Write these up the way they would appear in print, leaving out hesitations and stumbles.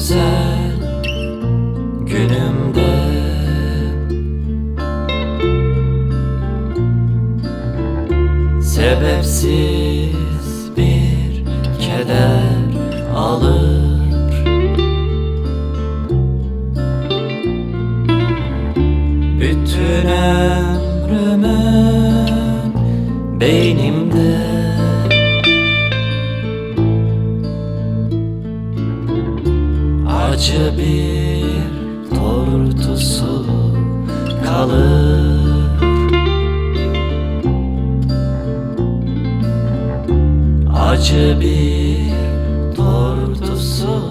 güzel günümde sebepsiz bir keder alır. Bütün ömrümün beynimde acı bir tortusu kalır. Acı bir tortusu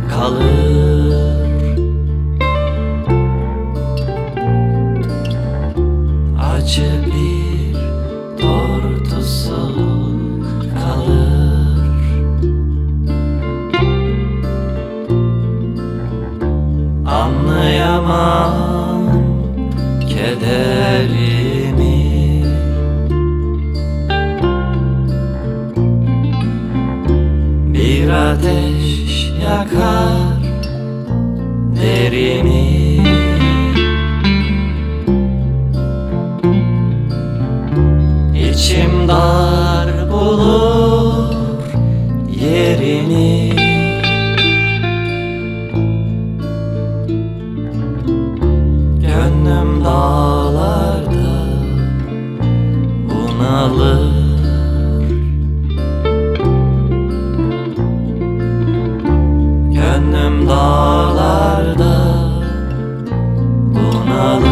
kalır. Acı bir tortusu kalır. Anlayamam kederimi, bir ateş yakar derimi. İçim dar bulur yerini. Gönlüm dağlarda bunalır. Gönlüm dağlarda bunalır.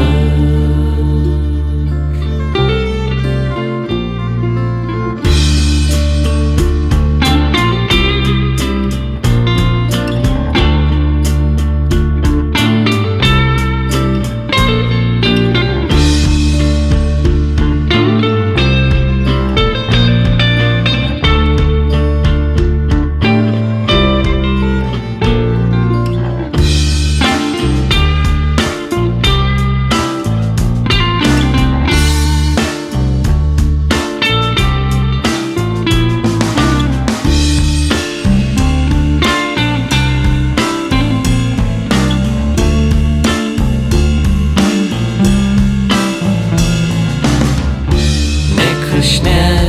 Kış ne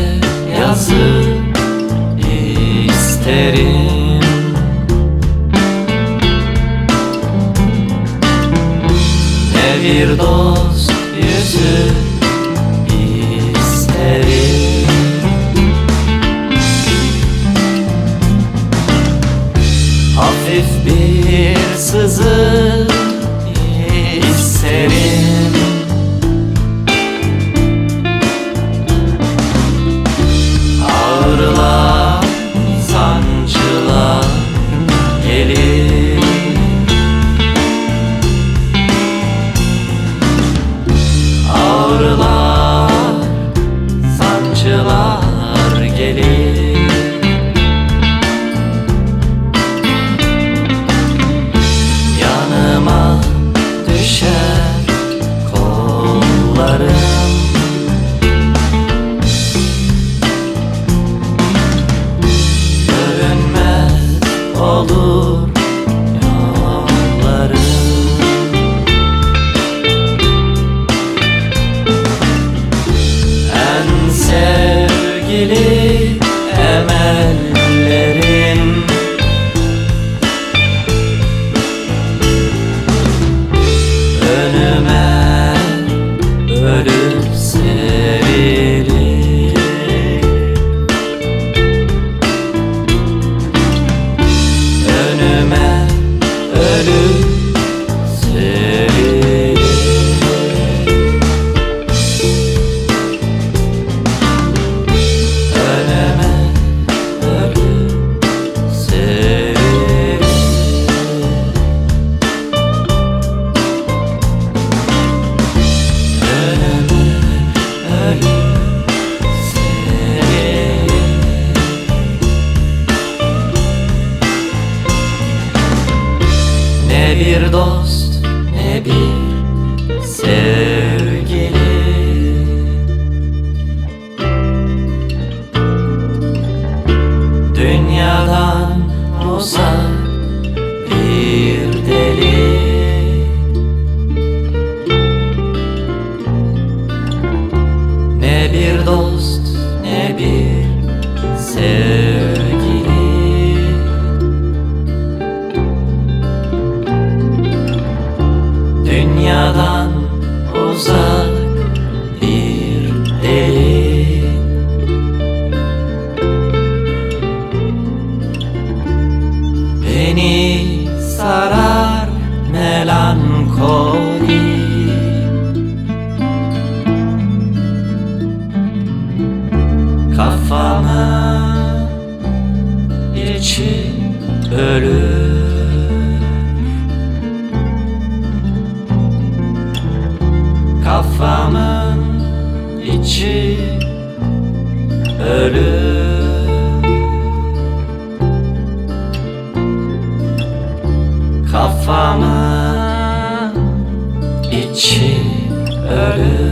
yazı isterim, ne bir dost yüzü isterim. Hafif bir sızı isterim. Ağrılar, sancılar gelir. Ağrılar, sancılar gelir. Yanıma düşer kollarım. Olur yollarım. En sevgili emellerim, önüme ölüm serilir. Önüme ölüm serilir. Önüme ölüm serilir. Önüme ölüm serilir. Ne bir dost, ne bir sevgili. Dünyadan uzak sarar melankoli. Kafamın içi ölür, kafamın içi ölür. Kafamın içi ölür.